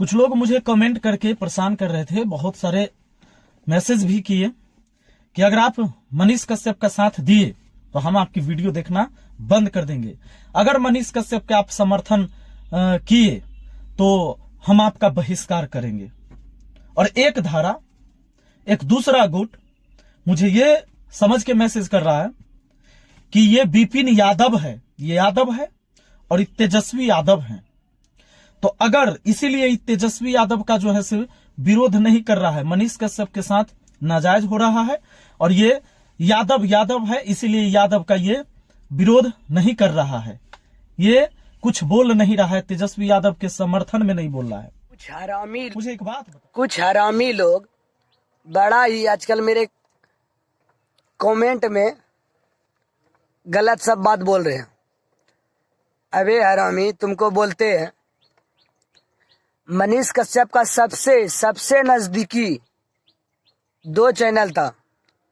कुछ लोग मुझे कमेंट करके परेशान कर रहे थे, बहुत सारे मैसेज भी किए कि अगर आप मनीष कश्यप का साथ दिए तो हम आपकी वीडियो देखना बंद कर देंगे, अगर मनीष कश्यप के आप समर्थन किए तो हम आपका बहिष्कार करेंगे। और एक धारा, एक दूसरा गुट मुझे ये समझ के मैसेज कर रहा है कि ये विपिन यादव है, ये यादव है और तेजस्वी यादव है। तो अगर इसीलिए तेजस्वी यादव का जो है सिर्फ विरोध नहीं कर रहा है, मनीष कश्यप के साथ नाजायज हो रहा है, और ये यादव है इसीलिए यादव का ये विरोध नहीं कर रहा है, ये कुछ बोल नहीं रहा है, तेजस्वी यादव के समर्थन में नहीं बोल रहा है। मुझे एक बात बता, कुछ हरामी लोग बड़ा ही आजकल मेरे कमेंट में गलत सब बात बोल रहे हैं। अबे हरामी, तुमको बोलते हैं मनीष कश्यप का सबसे नजदीकी 2 चैनल था,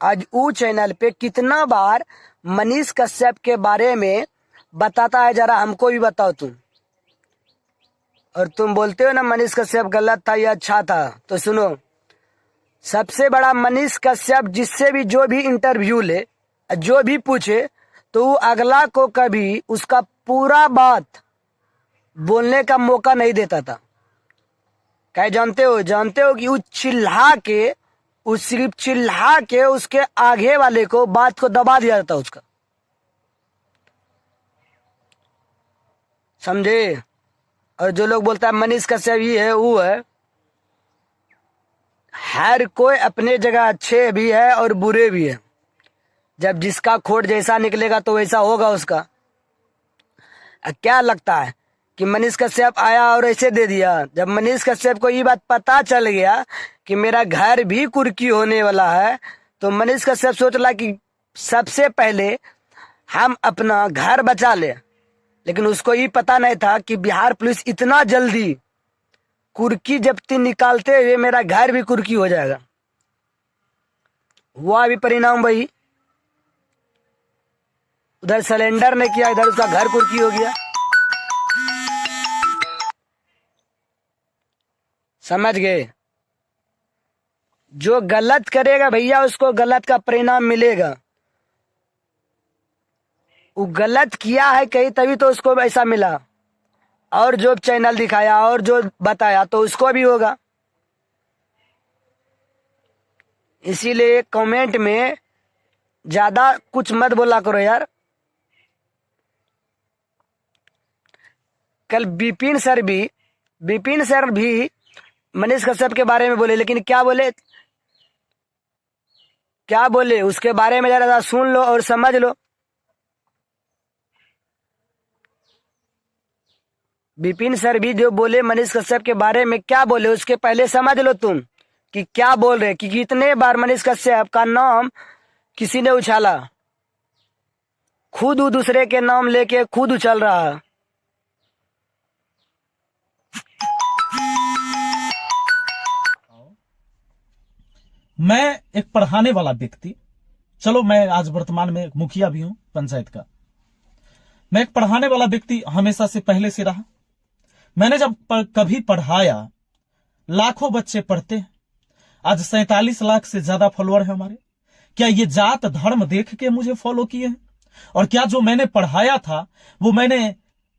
आज वो चैनल पे कितना बार मनीष कश्यप के बारे में बताता है, जरा हमको भी बताओ तुम। और तुम बोलते हो ना मनीष कश्यप गलत था या अच्छा था, तो सुनो, सबसे बड़ा मनीष कश्यप जिससे भी जो भी इंटरव्यू ले, जो भी पूछे, तो वो अगला को कभी उसका पूरा बात बोलने का मौका नहीं देता था। क्या जानते हो कि वो सिर्फ चिल्ला के उसके आगे वाले को बात को दबा दिया जाता उसका, समझे। और जो लोग बोलता है मनीष कश्यप ये है वो है, हर कोई अपने जगह अच्छे भी है और बुरे भी है। जब जिसका खोट जैसा निकलेगा तो वैसा होगा उसका। क्या लगता है कि मनीष कश्यप आया और ऐसे दे दिया? जब मनीष कश्यप को ये बात पता चल गया कि मेरा घर भी कुर्की होने वाला है, तो मनीष कश्यप सोच रहा कि सबसे पहले हम अपना घर बचा ले। लेकिन उसको ये पता नहीं था कि बिहार पुलिस इतना जल्दी कुर्की जब्ती निकालते हुए मेरा घर भी कुर्की हो जाएगा। हुआ भी परिणाम भाई, उधर सिलेंडर ने किया, इधर उसका घर कुर्की हो गया। समझ गए? जो गलत करेगा भैया उसको गलत का परिणाम मिलेगा। वो गलत किया है कहीं तभी तो उसको ऐसा मिला, और जो चैनल दिखाया और जो बताया तो उसको भी होगा। इसीलिए कमेंट में ज्यादा कुछ मत बोला करो यार। कल विपिन सर भी मनीष कश्यप के बारे में बोले, लेकिन क्या बोले उसके बारे में जरा सुन लो और समझ लो। विपिन सर भी जो बोले मनीष कश्यप के बारे में क्या बोले, उसके पहले समझ लो तुम कि क्या बोल रहे, कि कितने बार मनीष कश्यप का नाम किसी ने उछाला। खुद दूसरे के नाम लेके खुद उछल रहा है। मैं एक पढ़ाने वाला व्यक्ति, चलो मैं आज वर्तमान में मुखिया भी हूं पंचायत का, मैं एक पढ़ाने वाला व्यक्ति हमेशा से पहले से रहा। मैंने जब कभी पढ़ाया, लाखों बच्चे पढ़ते हैं, आज 47 लाख से ज्यादा फॉलोअर है हमारे। क्या ये जात धर्म देख के मुझे फॉलो किए हैं? और क्या जो मैंने पढ़ाया था वो मैंने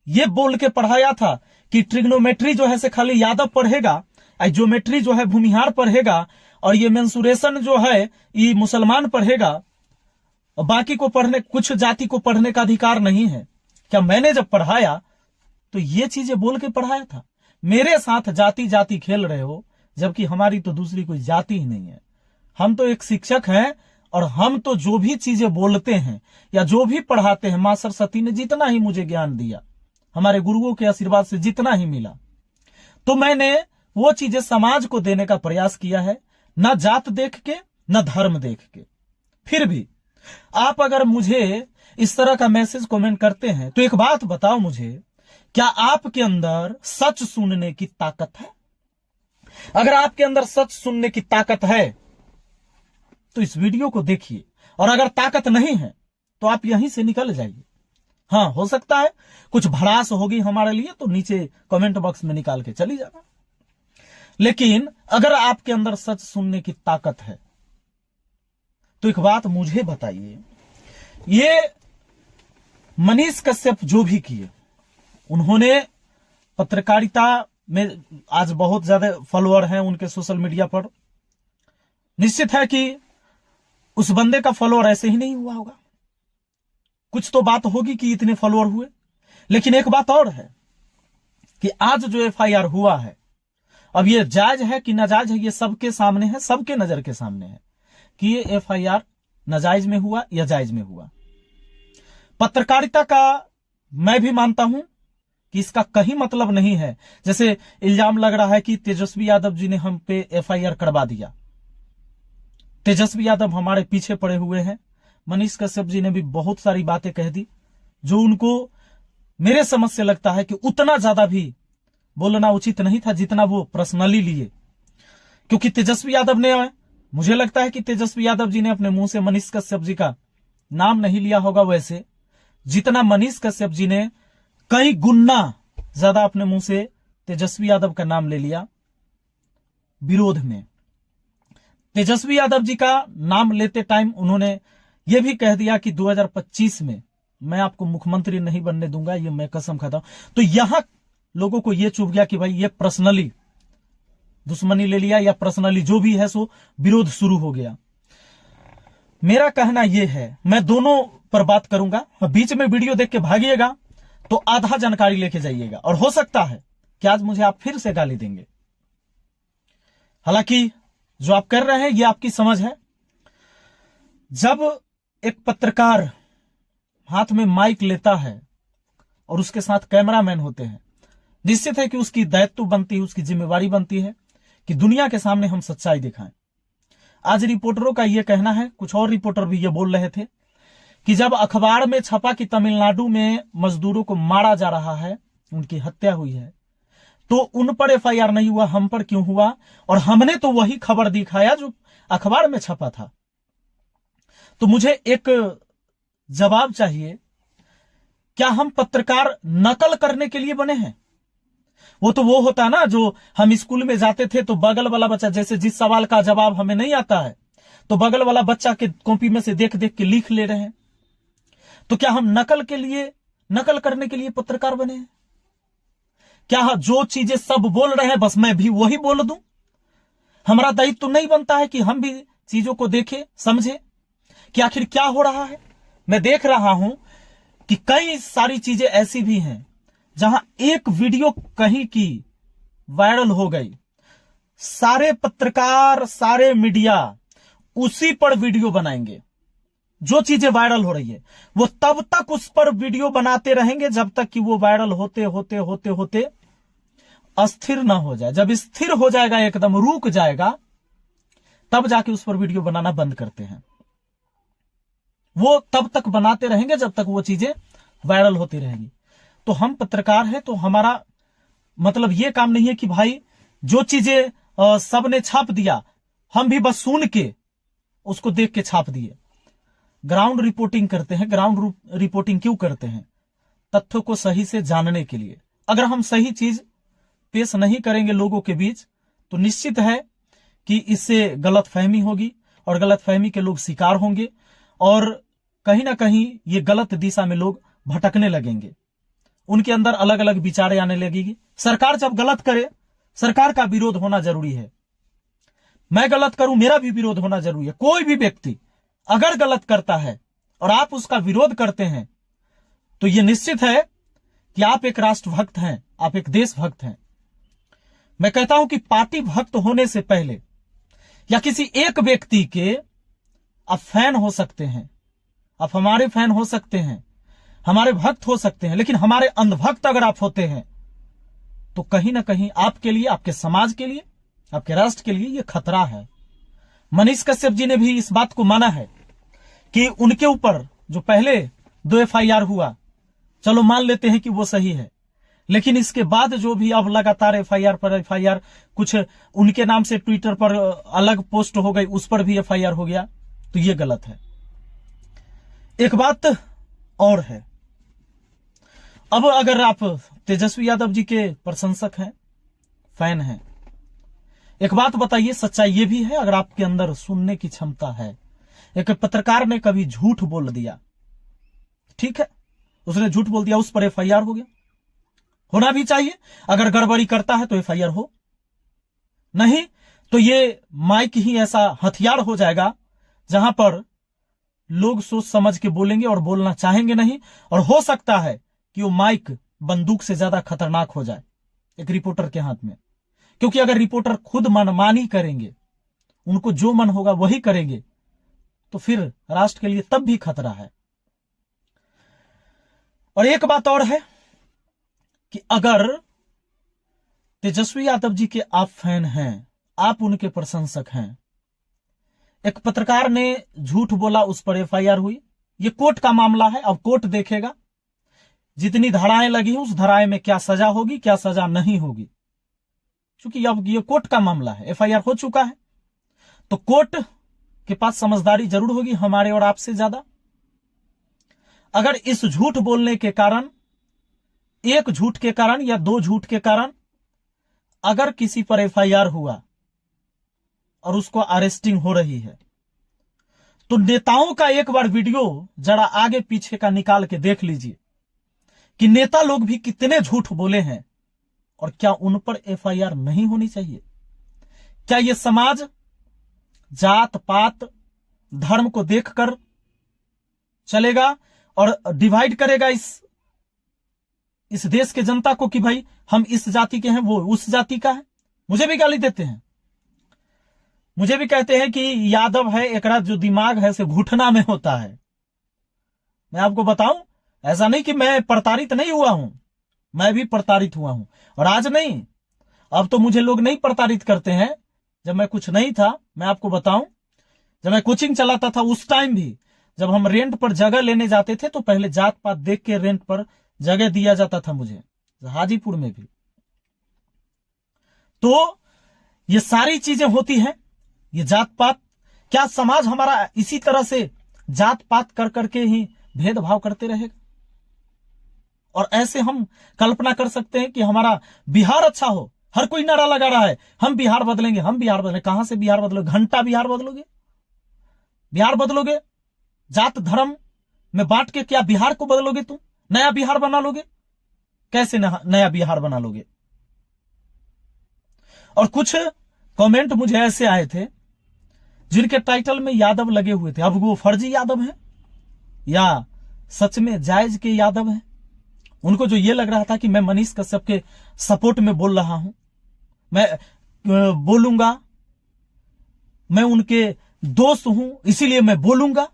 ये बोल के पढ़ाया था कि ट्रिग्नोमेट्री जो है से खाली यादव पढ़ेगा, ज्योमेट्री जो है भूमिहार पढ़ेगा, और ये मेंसुरेशन जो है ये मुसलमान पढ़ेगा, बाकी को पढ़ने, कुछ जाति को पढ़ने का अधिकार नहीं है? क्या मैंने जब पढ़ाया तो ये चीजें बोल के पढ़ाया था? मेरे साथ जाति खेल रहे हो, जबकि हमारी तो दूसरी कोई जाति ही नहीं है। हम तो एक शिक्षक हैं, और हम तो जो भी चीजें बोलते हैं या जो भी पढ़ाते हैं, मां सरस्वती ने जितना ही मुझे ज्ञान दिया, हमारे गुरुओं के आशीर्वाद से जितना ही मिला, तो मैंने वो चीजें समाज को देने का प्रयास किया है, न जात देख के न धर्म देख के। फिर भी आप अगर मुझे इस तरह का मैसेज कमेंट करते हैं तो एक बात बताओ मुझे, क्या आपके अंदर सच सुनने की ताकत है? अगर आपके अंदर सच सुनने की ताकत है तो इस वीडियो को देखिए, और अगर ताकत नहीं है तो आप यहीं से निकल जाइए। हाँ, हो सकता है कुछ भड़ास होगी हमारे लिए, तो नीचे कमेंट बॉक्स में निकाल के चली जाना। लेकिन अगर आपके अंदर सच सुनने की ताकत है तो एक बात मुझे बताइए, ये मनीष कश्यप जो भी किए, उन्होंने पत्रकारिता में आज बहुत ज्यादा फॉलोअर हैं उनके सोशल मीडिया पर। निश्चित है कि उस बंदे का फॉलोअर ऐसे ही नहीं हुआ होगा, कुछ तो बात होगी कि इतने फॉलोअर हुए। लेकिन एक बात और है कि आज जो एफआईआर हुआ है, अब ये जायज है कि नाजायज है, ये सबके सामने है, सबके नजर के सामने है कि ये एफआईआर नाजायज में हुआ या जायज में हुआ। पत्रकारिता का मैं भी मानता हूं कि इसका कहीं मतलब नहीं है, जैसे इल्जाम लग रहा है कि तेजस्वी यादव जी ने हम पे एफआईआर करवा दिया। तेजस्वी यादव हमारे पीछे पड़े हुए हैं। मनीष कश्यप जी ने भी बहुत सारी बातें कह दी जो उनको मेरे समझ से लगता है कि उतना ज्यादा भी बोलना उचित नहीं था जितना वो पर्सनली लिए। क्योंकि तेजस्वी यादव ने, मुझे लगता है कि तेजस्वी यादव जी ने अपने मुंह से मनीष कश्यप जी का नाम नहीं लिया होगा वैसे, जितना मनीष कश्यप जी ने कई गुना ज्यादा अपने मुंह से तेजस्वी यादव का नाम ले लिया विरोध में। तेजस्वी यादव जी का नाम लेते टाइम उन्होंने यह भी कह दिया कि 2025 में मैं आपको मुख्यमंत्री नहीं बनने दूंगा, ये मैं कसम खाता हूं। तो यहां लोगों को यह चुभ गया कि भाई ये पर्सनली दुश्मनी ले लिया या पर्सनली जो भी है सो विरोध शुरू हो गया। मेरा कहना यह है, मैं दोनों पर बात करूंगा। बीच में वीडियो देख के भागिएगा तो आधा जानकारी लेके जाइएगा, और हो सकता है कि आज मुझे आप फिर से गाली देंगे। हालांकि जो आप कर रहे हैं ये आपकी समझ है। जब एक पत्रकार हाथ में माइक लेता है और उसके साथ कैमरामैन होते हैं, निश्चित है कि उसकी दायित्व बनती है, उसकी जिम्मेवारी बनती है कि दुनिया के सामने हम सच्चाई दिखाएं। आज रिपोर्टरों का यह कहना है, कुछ और रिपोर्टर भी ये बोल रहे थे कि जब अखबार में छपा कि तमिलनाडु में मजदूरों को मारा जा रहा है, उनकी हत्या हुई है, तो उन पर एफआईआर नहीं हुआ, हम पर क्यों हुआ? और हमने तो वही खबर दिखाया जो अखबार में छपा था। तो मुझे एक जवाब चाहिए, क्या हम पत्रकार नकल करने के लिए बने हैं? वो होता ना, जो हम स्कूल में जाते थे तो बगल वाला बच्चा, जैसे जिस सवाल का जवाब हमें नहीं आता है तो बगल वाला बच्चा के कॉपी में से देख देख के लिख ले रहे हैं। तो क्या हम नकल करने के लिए पत्रकार बने हैं? क्या जो चीजें सब बोल रहे हैं बस मैं भी वही बोल दूं? हमारा दायित्व तो नहीं बनता है कि हम भी चीजों को देखें, समझे कि आखिर क्या हो रहा है? मैं देख रहा हूं कि कई सारी चीजें ऐसी भी हैं जहां एक वीडियो कहीं की वायरल हो गई, सारे पत्रकार, सारे मीडिया उसी पर वीडियो बनाएंगे। जो चीजें वायरल हो रही है वो तब तक उस पर वीडियो बनाते रहेंगे जब तक कि वो वायरल होते होते होते होते अस्थिर ना हो जाए। जब स्थिर हो जाएगा, एकदम रुक जाएगा, तब जाके उस पर वीडियो बनाना बंद करते हैं। वो तब तक बनाते रहेंगे जब तक वो चीजें वायरल होती रहेंगी। तो हम पत्रकार हैं तो हमारा मतलब ये काम नहीं है कि भाई जो चीजें सबने छाप दिया हम भी बस सुन के उसको देख के छाप दिए। ग्राउंड रिपोर्टिंग करते हैं। ग्राउंड रिपोर्टिंग क्यों करते हैं? तथ्यों को सही से जानने के लिए। अगर हम सही चीज पेश नहीं करेंगे लोगों के बीच तो निश्चित है कि इससे गलतफहमी होगी और गलतफहमी के लोग शिकार होंगे और कहीं ना कहीं ये गलत दिशा में लोग भटकने लगेंगे। उनके अंदर अलग अलग विचारें आने लगेगी। सरकार जब गलत करे, सरकार का विरोध होना जरूरी है। मैं गलत करूं, मेरा भी विरोध होना जरूरी है। कोई भी व्यक्ति अगर गलत करता है और आप उसका विरोध करते हैं तो यह निश्चित है कि आप एक राष्ट्रभक्त हैं, आप एक देशभक्त हैं। मैं कहता हूं कि पार्टी भक्त होने से पहले या किसी एक व्यक्ति के आप फैन हो सकते हैं, आप हमारे फैन हो सकते हैं, हमारे भक्त हो सकते हैं, लेकिन हमारे अंधभक्त अगर आप होते हैं तो कहीं ना कहीं आपके लिए, आपके समाज के लिए, आपके राष्ट्र के लिए यह खतरा है। मनीष कश्यप जी ने भी इस बात को माना है कि उनके ऊपर जो पहले 2 एफआईआर हुआ, चलो मान लेते हैं कि वो सही है, लेकिन इसके बाद जो भी अब लगातार एफआईआर पर एफआईआर, कुछ उनके नाम से ट्विटर पर अलग पोस्ट हो गई, उस पर भी एफआईआर हो गया, तो ये गलत है। एक बात और है, अब अगर आप तेजस्वी यादव जी के प्रशंसक हैं, फैन हैं, एक बात बताइए, सच्चाई ये भी है, अगर आपके अंदर सुनने की क्षमता है, एक पत्रकार ने कभी झूठ बोल दिया, ठीक है, उसने झूठ बोल दिया, उस पर एफआईआर हो गया, होना भी चाहिए। अगर गड़बड़ी करता है तो एफआईआर हो, नहीं तो ये माइक ही ऐसा हथियार हो जाएगा जहां पर लोग सोच समझ के बोलेंगे और बोलना चाहेंगे नहीं, और हो सकता है कि वो माइक बंदूक से ज्यादा खतरनाक हो जाए एक रिपोर्टर के हाथ में। क्योंकि अगर रिपोर्टर खुद मनमानी करेंगे, उनको जो मन होगा वही करेंगे, तो फिर राष्ट्र के लिए तब भी खतरा है। और एक बात और है कि अगर तेजस्वी यादव जी के आप फैन हैं, आप उनके प्रशंसक हैं, एक पत्रकार ने झूठ बोला, उस पर एफआईआर हुई, ये कोर्ट का मामला है, अब कोर्ट देखेगा जितनी धाराएं लगी हैं उस धाराएं में क्या सजा होगी, क्या सजा नहीं होगी। क्योंकि अब ये कोर्ट का मामला है, एफआईआर हो चुका है, तो कोर्ट के पास समझदारी जरूर होगी हमारे और आपसे ज्यादा। अगर इस झूठ बोलने के कारण, एक झूठ के कारण या दो झूठ के कारण अगर किसी पर एफआईआर हुआ और उसको अरेस्टिंग हो रही है, तो नेताओं का एक बार वीडियो जरा आगे पीछे का निकाल के देख लीजिए कि नेता लोग भी कितने झूठ बोले हैं, और क्या उन पर एफआईआर नहीं होनी चाहिए? क्या यह समाज जात पात धर्म को देखकर चलेगा और डिवाइड करेगा इस देश के जनता को कि भाई हम इस जाति के हैं, वो उस जाति का है? मुझे भी गाली देते हैं, मुझे भी कहते हैं कि यादव है, एकरा जो दिमाग है से घुटना में होता है। मैं आपको बताऊं, ऐसा नहीं कि मैं प्रताड़ित नहीं हुआ हूं, मैं भी प्रताड़ित हुआ हूं, और आज नहीं, अब तो मुझे लोग नहीं प्रताड़ित करते हैं। जब मैं कुछ नहीं था, मैं आपको बताऊं, जब मैं कोचिंग चलाता था उस टाइम भी जब हम रेंट पर जगह लेने जाते थे तो पहले जात पात देख के रेंट पर जगह दिया जाता था मुझे, हाजीपुर में भी। तो ये सारी चीजें होती हैं, ये जात पात, क्या समाज हमारा इसी तरह से जात पात कर करके ही भेदभाव करते रहेगा? और ऐसे हम कल्पना कर सकते हैं कि हमारा बिहार अच्छा हो? हर कोई नारा लगा रहा है हम बिहार बदलेंगे, हम बिहार बदलेंगे। कहां से बिहार बदलोगे? घंटा बिहार बदलोगे? बिहार बदलोगे? जात धर्म में बांट के क्या बिहार को बदलोगे? तुम नया बिहार बना लोगे? कैसे नया बिहार बना लोगे? और कुछ कमेंट मुझे ऐसे आए थे जिनके टाइटल में यादव लगे हुए थे। अब वो फर्जी यादव है या सच में जायज के यादव है? उनको जो ये लग रहा था कि मैं मनीष कश्यप के सपोर्ट में बोल रहा हूं, मैं बोलूंगा, मैं उनके दोस्त हूं इसीलिए मैं बोलूंगा।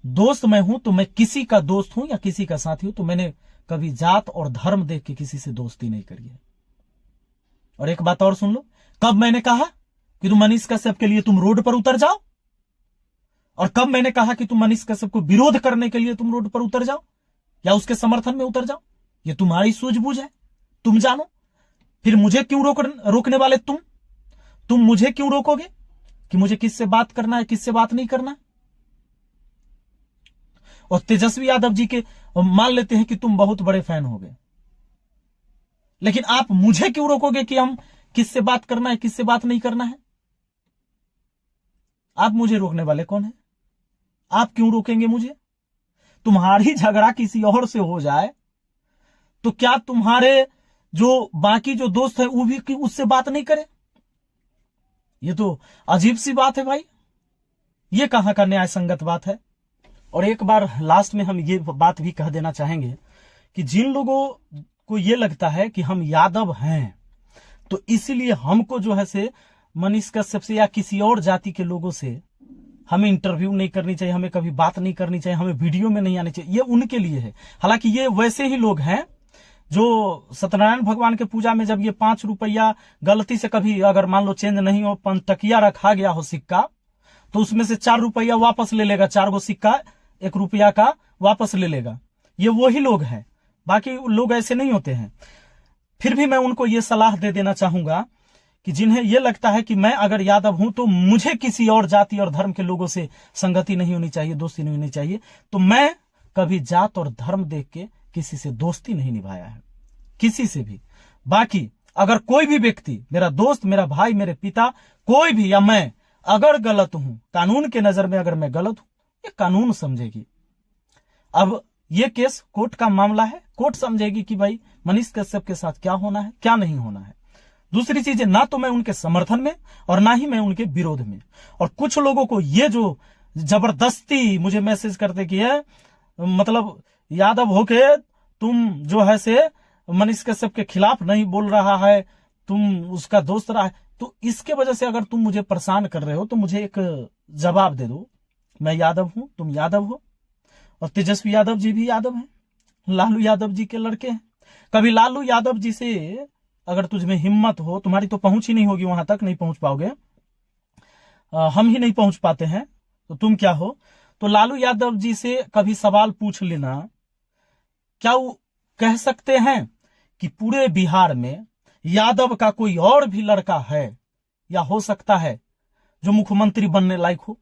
दोस्त मैं हूं तो मैं किसी का दोस्त हूं या किसी का साथी हूं, तो मैंने कभी जात और धर्म देख के किसी से दोस्ती नहीं करी है। और एक बात और सुन लो, कब मैंने कहा कि तुम मनीष कश्यप के लिए तुम रोड पर उतर जाओ, और कब मैंने कहा कि तुम मनीष कश्यप को विरोध करने के लिए तुम रोड पर उतर जाओ या उसके समर्थन में उतर जाओ? ये तुम्हारी सूझबूझ है, तुम जानो। फिर मुझे क्यों रोकने वाले तुम मुझे क्यों रोकोगे कि मुझे किससे बात करना है, किससे बात नहीं करना? और तेजस्वी यादव जी के मान लेते हैं कि तुम बहुत बड़े फैन हो गए, लेकिन आप मुझे क्यों रोकोगे कि हम किससे बात करना है, किससे बात नहीं करना है? आप मुझे रोकने वाले कौन है? आप क्यों रोकेंगे मुझे? तुम्हारी झगड़ा किसी और से हो जाए तो क्या तुम्हारे जो बाकी जो दोस्त है वो भी उससे बात नहीं करे? ये तो अजीब सी बात है भाई, ये कहां का न्याय संगत बात है। और एक बार लास्ट में हम ये बात भी कह देना चाहेंगे कि जिन लोगों को ये लगता है कि हम यादव हैं तो इसीलिए हमको जो है से मनीष कश्यप से या किसी और जाति के लोगों से हमें इंटरव्यू नहीं करनी चाहिए, हमें कभी बात नहीं करनी चाहिए, हमें वीडियो में नहीं आनी चाहिए, ये उनके लिए है। हालांकि ये वैसे ही लोग हैं जो सत्यनारायण भगवान के पूजा में जब ये 5 रुपया गलती से कभी अगर मान लो चेंज नहीं हो, पंचटकिया रखा गया हो सिक्का, तो उसमें से 4 रुपया वापस ले लेगा, 4 गो सिक्का 1 रुपया का वापस ले लेगा। ये वही लोग हैं, बाकी लोग ऐसे नहीं होते हैं। फिर भी मैं उनको ये सलाह दे देना चाहूंगा कि जिन्हें यह लगता है कि मैं अगर यादव हूं तो मुझे किसी और जाति और धर्म के लोगों से संगति नहीं होनी चाहिए, दोस्ती नहीं होनी चाहिए, तो मैं कभी जात और धर्म देख के किसी से दोस्ती नहीं निभाया है, किसी से भी। बाकी अगर कोई भी व्यक्ति, मेरा दोस्त, मेरा भाई, मेरे पिता, कोई भी, या मैं अगर गलत हूं, कानून के नजर में अगर मैं गलत हूं, ये कानून समझेगी। अब ये केस कोर्ट का मामला है, कोर्ट समझेगी कि भाई मनीष कश्यप के साथ क्या होना है, क्या नहीं होना है। दूसरी चीज है, ना तो मैं उनके समर्थन में और ना ही मैं उनके विरोध में। और कुछ लोगों को ये जो जबरदस्ती मुझे मैसेज करते कि है, मतलब यादव होके तुम जो है से मनीष कश्यप के खिलाफ नहीं बोल रहा है, तुम उसका दोस्त रहा है, तो इसके वजह से अगर तुम मुझे परेशान कर रहे हो तो मुझे एक जवाब दे दो। मैं यादव हूं, तुम यादव हो, और तेजस्वी यादव जी भी यादव हैं, लालू यादव जी के लड़के हैं। कभी लालू यादव जी से अगर तुझमें हिम्मत हो, तुम्हारी तो पहुंच ही नहीं होगी, वहां तक नहीं पहुंच पाओगे, हम ही नहीं पहुंच पाते हैं, तो तुम क्या हो। तो लालू यादव जी से कभी सवाल पूछ लेना, क्या वो कह सकते हैं कि पूरे बिहार में यादव का कोई और भी लड़का है या हो सकता है जो मुख्यमंत्री बनने लायक हो?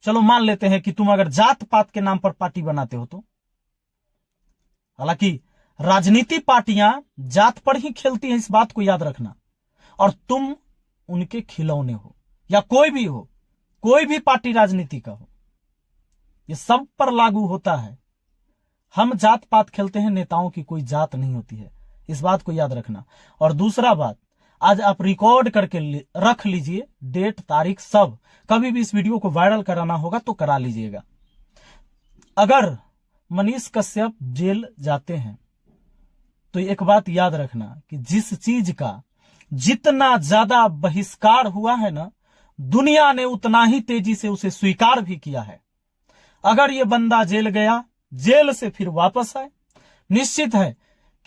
चलो मान लेते हैं कि तुम अगर जात पात के नाम पर पार्टी बनाते हो तो, हालांकि राजनीति पार्टियां जात पर ही खेलती हैं, इस बात को याद रखना, और तुम उनके खिलौने हो, या कोई भी हो, कोई भी पार्टी राजनीति का हो, ये सब पर लागू होता है। हम जात पात खेलते हैं, नेताओं की कोई जात नहीं होती है, इस बात को याद रखना। और दूसरा बात, आज आप रिकॉर्ड करके रख लीजिए, डेट, तारीख सब, कभी भी इस वीडियो को वायरल कराना होगा तो करा लीजिएगा। अगर मनीष कश्यप जेल जाते हैं तो एक बात याद रखना कि जिस चीज का जितना ज्यादा बहिष्कार हुआ है ना, दुनिया ने उतना ही तेजी से उसे स्वीकार भी किया है। अगर ये बंदा जेल गया, जेल से फिर वापस आए, निश्चित है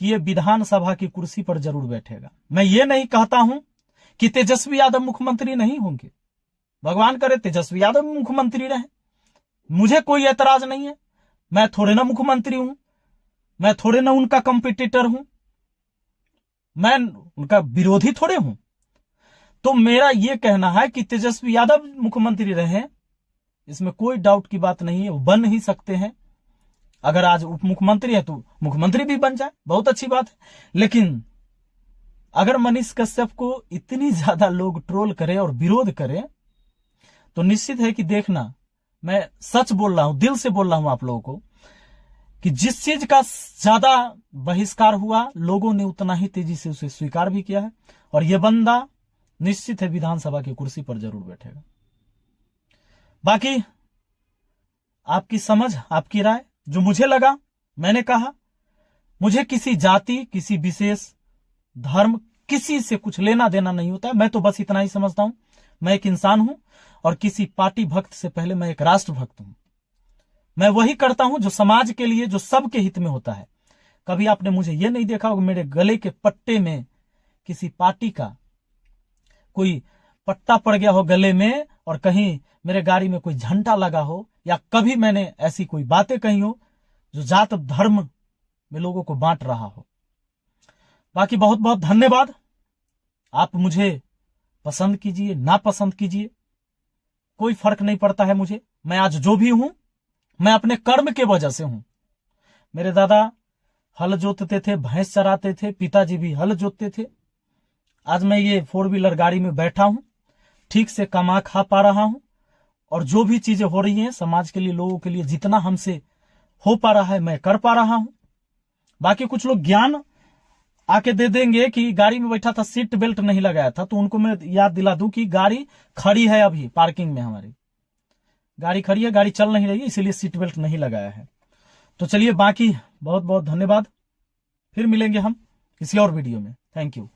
कि ये विधानसभा की कुर्सी पर जरूर बैठेगा। मैं ये नहीं कहता हूं कि तेजस्वी यादव मुख्यमंत्री नहीं होंगे, भगवान करे तेजस्वी यादव मुख्यमंत्री रहे, मुझे कोई ऐतराज नहीं है। मैं थोड़े ना मुख्यमंत्री हूं, मैं थोड़े ना उनका कंपटीटर हूं, मैं उनका विरोधी थोड़े हूं। तो मेरा यह कहना है कि तेजस्वी यादव मुख्यमंत्री रहे, इसमें कोई डाउट की बात नहीं है, वो बन ही सकते हैं। अगर आज उप मुख्यमंत्री है तो मुख्यमंत्री भी बन जाए, बहुत अच्छी बात है। लेकिन अगर मनीष कश्यप को इतनी ज्यादा लोग ट्रोल करें और विरोध करें तो निश्चित है कि देखना, मैं सच बोल रहा हूं, दिल से बोल रहा हूं आप लोगों को, कि जिस चीज का ज्यादा बहिष्कार हुआ, लोगों ने उतना ही तेजी से उसे स्वीकार भी किया है, और यह बंदा निश्चित है विधानसभा की कुर्सी पर जरूर बैठेगा। बाकी आपकी समझ, आपकी राय, जो मुझे लगा मैंने कहा। मुझे किसी जाति, किसी विशेष धर्म, किसी से कुछ लेना देना नहीं होता है। मैं तो बस इतना ही समझता हूं, मैं एक इंसान हूं, और किसी पार्टी भक्त से पहले मैं एक राष्ट्र भक्त हूं। मैं वही करता हूं जो समाज के लिए, जो सबके हित में होता है। कभी आपने मुझे यह नहीं देखा होगा मेरे गले के पट्टे में किसी पार्टी का कोई पट्टा पड़ गया हो गले में, और कहीं मेरे गाड़ी में कोई झंडा लगा हो, या कभी मैंने ऐसी कोई बातें कही हो जो जात धर्म में लोगों को बांट रहा हो। बाकी बहुत बहुत धन्यवाद। आप मुझे पसंद कीजिए, ना पसंद कीजिए, कोई फर्क नहीं पड़ता है मुझे। मैं आज जो भी हूं, मैं अपने कर्म के वजह से हूं। मेरे दादा हल जोतते थे, भैंस चराते थे, पिताजी भी हल जोतते थे। आज मैं ये 4 व्हीलर गाड़ी में बैठा हूं, ठीक से कमा खा पा रहा हूं, और जो भी चीजें हो रही हैं समाज के लिए, लोगों के लिए, जितना हमसे हो पा रहा है मैं कर पा रहा हूं। बाकी कुछ लोग ज्ञान आके दे देंगे कि गाड़ी में बैठा था, सीट बेल्ट नहीं लगाया था, तो उनको मैं याद दिला दूं कि गाड़ी खड़ी है, अभी पार्किंग में हमारी गाड़ी खड़ी है, गाड़ी चल नहीं रही है, इसीलिए सीट बेल्ट नहीं लगाया है। तो चलिए, बाकी बहुत बहुत धन्यवाद। फिर मिलेंगे हम किसी और वीडियो में। Thank you.